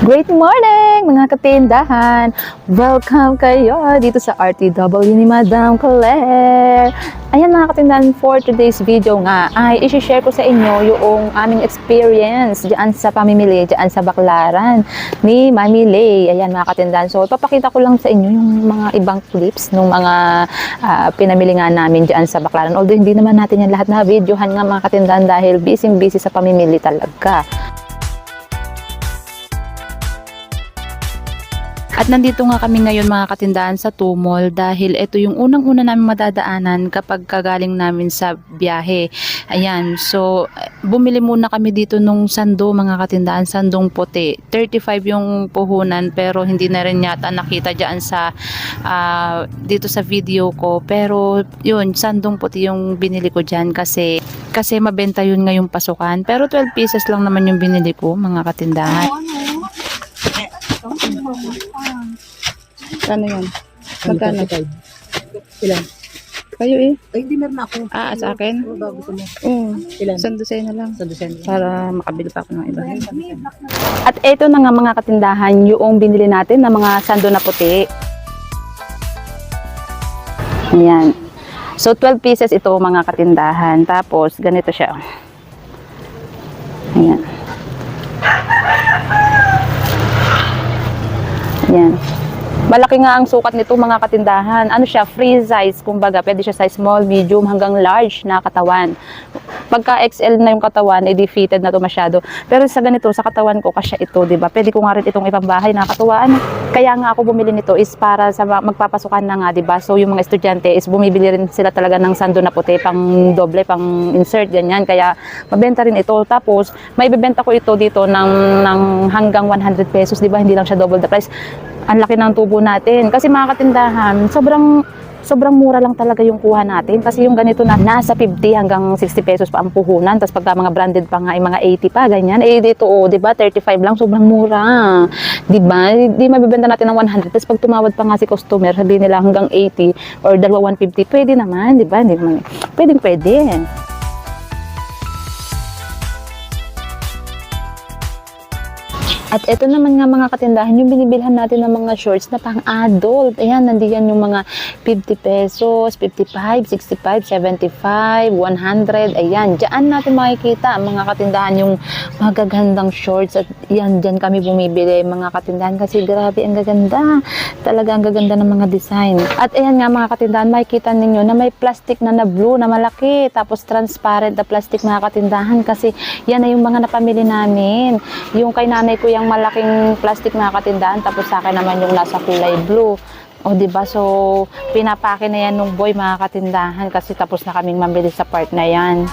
Great morning mga katindahan! Welcome kayo dito sa RTW ni Madam Claire. Ayan mga katindahan, for today's video nga ay isi-share ko sa inyo yung aming experience diyan sa pamimili, diyan sa Baclaran ni Mami Lay. Ayan mga katindahan, so ipapakita ko lang sa inyo yung mga ibang clips ng mga pinamili nga namin diyan sa Baclaran. Although hindi naman natin yan lahat na videohan nga mga katindahan dahil busy sa pamimili talaga. At nandito nga kami ngayon mga katindahan sa Tumol dahil ito yung unang-una namin madadaanan kapag kagaling namin sa biyahe. Ayan, so bumili muna kami dito nung sando mga katindahan, sandong puti. 35 yung puhunan pero hindi na rin yata nakita dyan sa dito sa video ko. Pero yun, sandong puti yung binili ko dyan kasi mabenta yun ngayong pasukan. Pero 12 pieces lang naman yung binili ko mga katindahan. Ano yan? Magkano? Ilan? Kayo eh. Ay, hindi meron ako. Sa akin? Oo, bago ko mo. Oo. Ilan? Sandusay na lang. Sandusay. Para makabili pa ako ng iba. At ito na nga mga katindahan, yung binili natin na mga sando na puti. Ayan. So, 12 pieces ito mga katindahan. Tapos, ganito siya. Ayan. Ayan. Malaki nga ang sukat nito mga katindahan. Ano siya, free size, kumbaga. Pwede siya size small, medium, hanggang large na katawan. Pagka XL na yung katawan, fitted na to masyado. Pero sa ganito, sa katawan ko, kasya ito, diba? Pwede ko nga rin itong ipambahay na katuwaan. Kaya nga ako bumili nito is para sa magpapasukan na nga, diba? So yung mga estudyante is bumibili rin sila talaga ng sando na puti, pang doble, pang insert, ganyan. Kaya mabenta rin ito. Tapos, may bibenta ko ito dito ng hanggang 100 pesos, diba? Hindi lang siya double the price. Ang laki ng tubo natin. Kasi mga katindahan, sobrang mura lang talaga yung kuha natin. Kasi yung ganito na nasa 50 hanggang 60 pesos pa ang puhunan. Tapos pagka mga branded pa nga, ay mga 80 pa, ganyan. Eh dito, diba, 35 lang, sobrang mura. Diba? Di mabibenta natin ng 100. Tapos pag tumawad pa nga si customer, sabihin nila hanggang 80 or 150, pwede naman, diba? Hindi naman. Pwede. At ito naman nga mga katindahan, yung binibilhan natin ng mga shorts na pang-adult. Ayan, nandiyan yung mga 50 pesos, 55, 65, 75, 100. Ayan, diyan natin makikita mga katindahan yung magagandang shorts. At yan, diyan kami bumibili mga katindahan kasi grabe, ang gaganda. Talaga ang gaganda ng mga design. At ayan nga mga katindahan, makikita ninyo na may plastic na blue na malaki. Tapos transparent na plastic mga katindahan kasi yan na yung mga napamili namin. Yung kay nanay ko yung malaking plastic mga katindahan, tapos sa akin naman yung nasa kulay blue. O diba, so pinapake na yan nung boy mga katindahan kasi tapos na kaming mamili sa part na yan.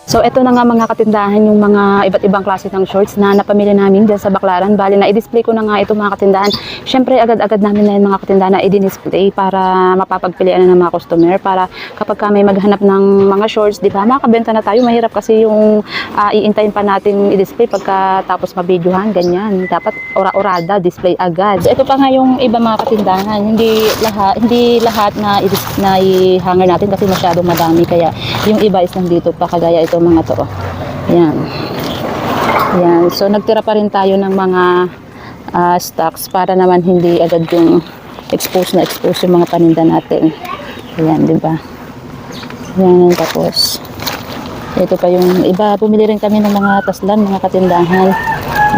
So, ito na nga mga katindahan yung mga iba't ibang klase ng shorts na napamili namin dyan sa Baclaran. Bali na i-display ko na nga ito mga katindahan. Siyempre, agad-agad namin na yung mga katindahan na i-display para mapapagpilian na ng mga customer. Para kapag may maghanap ng mga shorts, di ba, makabenta na tayo. Mahirap kasi yung iintayin pa natin i-display pagkatapos mabidyohan, ganyan. Dapat ora-orada, display agad. So, ito pa nga yung iba mga katindahan. Hindi lahat na i-hanger natin kasi masyadong madami. Kaya yung iba is nandito pa, kagaya ito mga to. Ayan. Ayan. So, nagtira pa rin tayo ng mga stocks para naman hindi agad yung expose yung mga paninda natin. Ayan, di ba? Ayan, tapos ito pa yung iba. Pumili rin kami ng mga taslan, mga katindahan.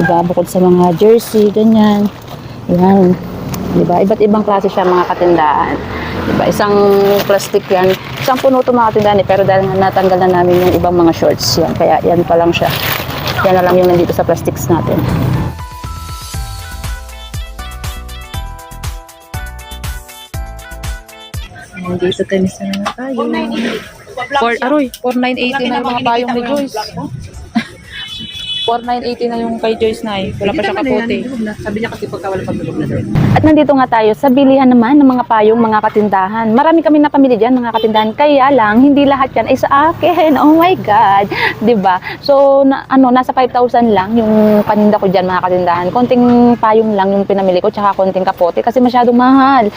Di ba? Bukod sa mga jersey, ganyan. Ayan. Di ba? Iba't ibang klase siya mga katindahan. Diba? Isang plastic yan. Isang puno ito mga katindahan pero dahil natanggal na namin yung ibang mga shorts yan. Kaya yan pa lang siya. Yan na lang yung nandito sa plastics natin. Nandito tennis na tayo. 4,980 na yung mga payong ni Joyce. 4,980 na yung kay Joyce na eh. Wala pa siya kaputi. Sabi niya kasi pagka wala pagdulog na daw. At nandito nga tayo sa bilihan naman ng mga payong mga katindahan. Marami kami napamili dyan mga katindahan. Kaya lang, hindi lahat yan ay sa akin. Oh my God. 'Di ba? So, nasa 5,000 lang yung paninda ko dyan mga katindahan. Konting payong lang yung pinamili ko, tsaka konting kapote kasi masyadong mahal.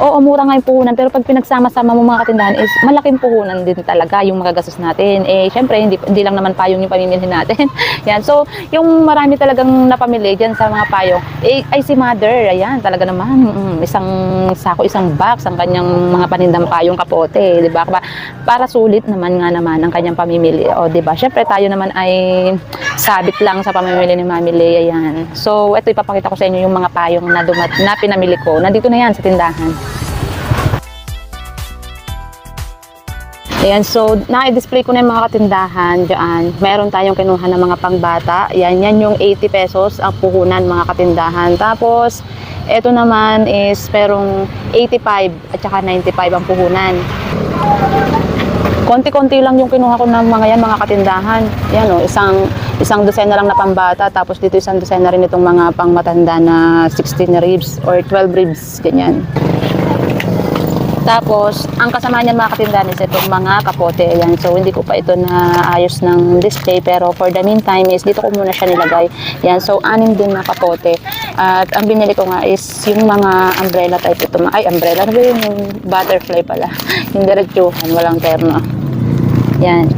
Oo, mura nga yung puhunan. Pero pag pinagsama-sama mo mga katindahan is malaking puhunan din talaga yung magagastos natin. Eh, syempre, hindi lang naman payong yung pamimili natin. Yan. So, yung marami talagang napamili dyan sa mga payong, ay si Mother. Ayan, talaga naman. Isang sako, isang box, ang kanyang mga panindang payong kapote. Diba? Para sulit naman nga naman ang kanyang pamimili. O, diba? Syempre, tayo naman ay sabit lang sa pamimili ni Mami Lea. Ayan. So, ito ipapakita ko sa inyo yung mga payong na pinamili ko. Nandito na yan sa tindahan. Ayan, so na-display ko na yung mga katindahan dyan. Meron tayong kinuha ng mga pangbata. Ayan, yan yung 80 pesos ang puhunan mga katindahan. Tapos, ito naman is perong 85 at saka 95 ang puhunan. Konti-konti lang yung kinuha ko ng mga yan, mga katindahan. Yan o, isang dosena lang na pambata. Tapos dito isang dosena rin itong mga pangmatanda na 16 ribs or 12 ribs, ganyan. Tapos, ang kasama niyan mga katindahan is itong mga kapote. Ayan. So, hindi ko pa ito na ayos ng display. Pero for the meantime is dito ko muna siya nilagay. Ayan. So, 6 din na kapote. At ang binili ko nga is yung mga umbrella type ito. Ay, umbrella. Ano ba yun? Yung butterfly pala. Yung diretsuhan. Walang terno. Ayan.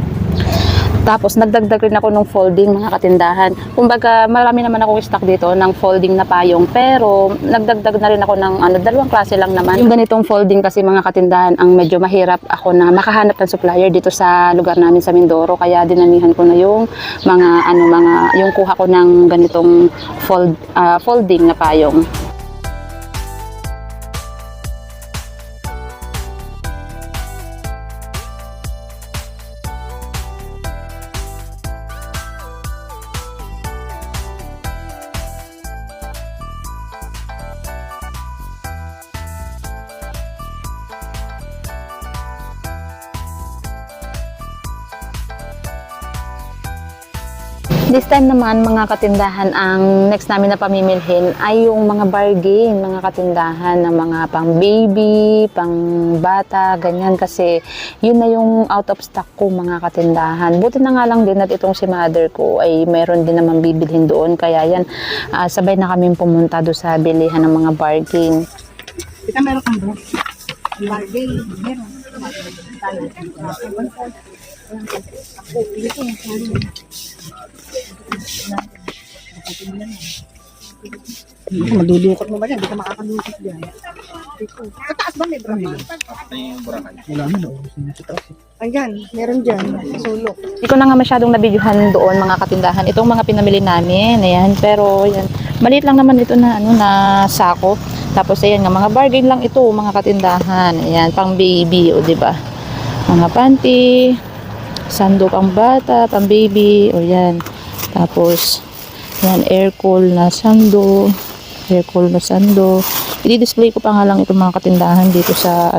Tapos, nagdagdag rin ako ng folding mga katindahan. Kumbaga, marami naman akong stock dito ng folding na payong. Pero, nagdagdag na rin ako ng dalawang klase lang naman. Yung ganitong folding kasi mga katindahan, ang medyo mahirap ako na makahanap ng supplier dito sa lugar namin sa Mindoro. Kaya dinamihan ko na yung yung kuha ko ng ganitong folding na payong. This time naman mga katindahan, ang next namin na pamimilhin ay yung mga bargain, mga katindahan ng mga pang baby, pang bata, ganyan kasi yun na yung out of stock ko mga katindahan. Buti na nga lang din at itong si Mother ko ay meron din naman bibilhin doon, kaya yan sabay na kami pumunta doon sa bilihan ng mga bargain. Kita meron kang bro. Bargain. Meron. Madudukot mo ba yan? Hindi ka makakadukot dyan. Sa taas ba may brand? Wala mo na. Ayan, meron dyan. Sa sulok. Hindi ko na nga masyadong nabidyohan doon mga katindahan. Itong mga pinamili namin, ayan. Pero yan, maliit lang naman ito na na sako. Tapos ayan nga, mga bargain lang ito mga katindahan. Ayan, pang baby, o di ba? Mga panty, sando pang bata, pang baby, o yan. Tapos yan, air cool na sando. I-display ko pa nga lang itong mga katindahan dito sa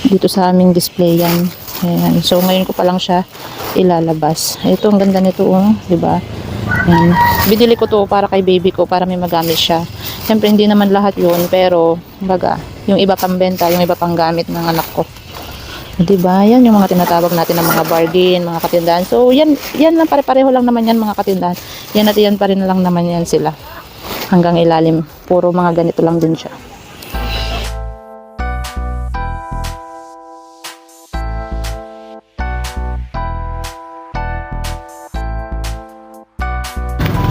dito sa aming display yan. Ayan. So ngayon ko pa lang siya ilalabas. Ito ang ganda nito, di ba? Ayan. Binili ko to para kay baby ko para may magamit siya. Siyempre hindi naman lahat 'yun, pero baga, yung iba pang benta, yung iba pang gamit ng anak ko. Diba? Yan yung mga tinatawag natin ng mga bargain, mga katindahan. So, yan lang, pare-pareho lang naman yan mga katindahan. Yan at yan pa rin lang naman yan sila. Hanggang ilalim. Puro mga ganito lang din siya.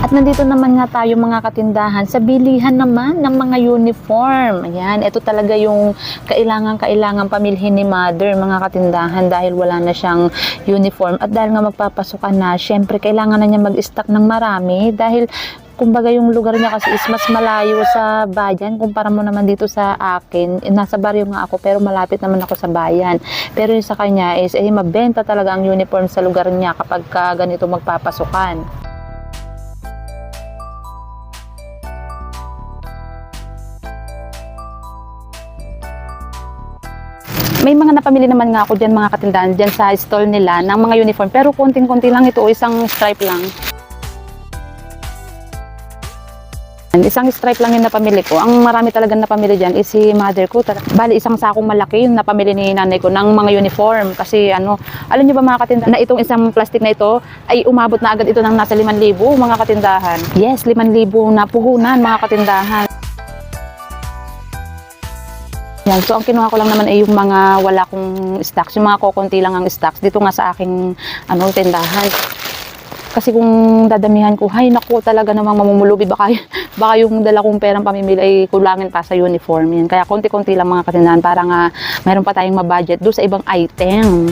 At nandito naman nga tayo mga katindahan sa bilihan naman ng mga uniform. Ayan, ito talaga yung kailangan pamilhin ni Mother, mga katindahan, dahil wala na siyang uniform. At dahil nga magpapasukan na, syempre kailangan na niya mag-stock ng marami dahil kumbaga yung lugar niya kasi is mas malayo sa bayan kumpara mo naman dito sa akin. Nasa baryo nga ako pero malapit naman ako sa bayan. Pero yung sa kanya is mabenta talaga ang uniform sa lugar niya kapag ganito magpapasukan. May mga napamili naman nga ako dyan mga katindahan dyan sa stall nila ng mga uniform. Pero konting-konti lang ito, isang stripe lang. Isang stripe lang yung napamili ko. Ang marami talagang napamili dyan is si mother ko. Bali, isang sakong malaki yung napamili ni nanay ko ng mga uniform. Kasi ano, alam nyo ba mga katindahan, na itong isang plastic na ito ay umabot na agad ito ng nasa 5,000 mga katindahan. Yes, 5,000 na puhunan mga katindahan. Yan, so ang kinuha ko lang naman ay yung mga wala kong stocks, yung mga kokonti lang ang stocks dito nga sa aking tindahan. Kasi kung dadamihan ko, hay naku talaga namang mamumulubi, baka yung dala kong perang pamimili ay kulangin pa sa uniform. Yan. Kaya konti-konti lang mga katindahan para nga mayroon pa tayong mabudget doon sa ibang item.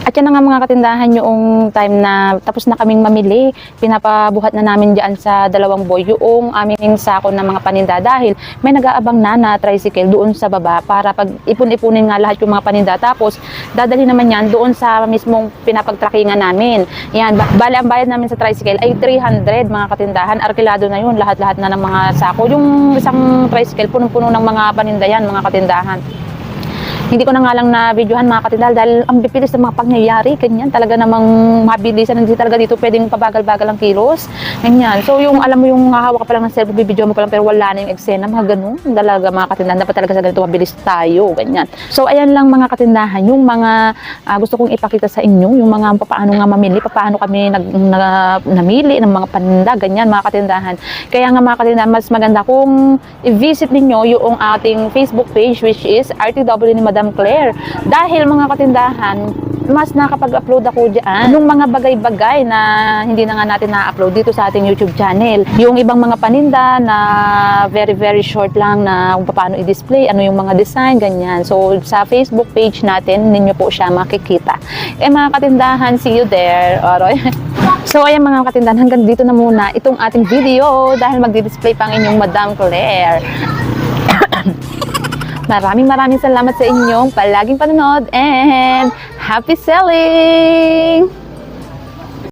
At yan na nga mga katindahan yung time na tapos na kaming mamili, pinapabuhat na namin dyan sa dalawang boy yung aming sako ng mga paninda dahil may nag-aabang na tricycle doon sa baba para pag ipon-ipunin nga lahat yung mga paninda tapos dadali naman yan doon sa mismong pinapagtrackingan namin. Yan, bali ang bayad namin sa tricycle ay 300 mga katindahan, arkilado na yun, lahat-lahat na ng mga sako. Yung isang tricycle punong-puno ng mga paninda yan mga katindahan. Hindi ko na nga lang na videohan mga katindahan dahil ang bibilis ng mga pangyayari, ganyan, talaga namang mabilisan, hindi talaga dito pwedeng pabagal-bagal ang kilos, ganyan. So yung alam mo yung hawak ka pa lang ng cellphone, bibidyo mo pa lang pero wala na yung eksena, mga ganun, talaga mga katindahan, dapat talaga sa ganito mabilis tayo, ganyan. So ayan lang mga katindahan, yung mga gusto kong ipakita sa inyo, yung mga paano nga mamili, paano kami namili ng mga paninda, ganyan mga katindahan. Kaya nga mga katindahan, mas maganda kung i-visit ninyo yung ating Facebook page which is RTW ni Madam Claire. Dahil mga katindahan, mas nakapag-upload ako dyan nung mga bagay-bagay na hindi na nga natin na-upload dito sa ating YouTube channel. Yung ibang mga paninda na very short lang na kung paano i-display, ano yung mga design, ganyan. So sa Facebook page natin, ninyo po siya makikita. Mga katindahan, see you there. Alright. So ayan mga katindahan, hanggang dito na muna itong ating video dahil magdi-display pa ang inyong Madam Claire. Maraming salamat sa inyong palaging panonood and happy selling!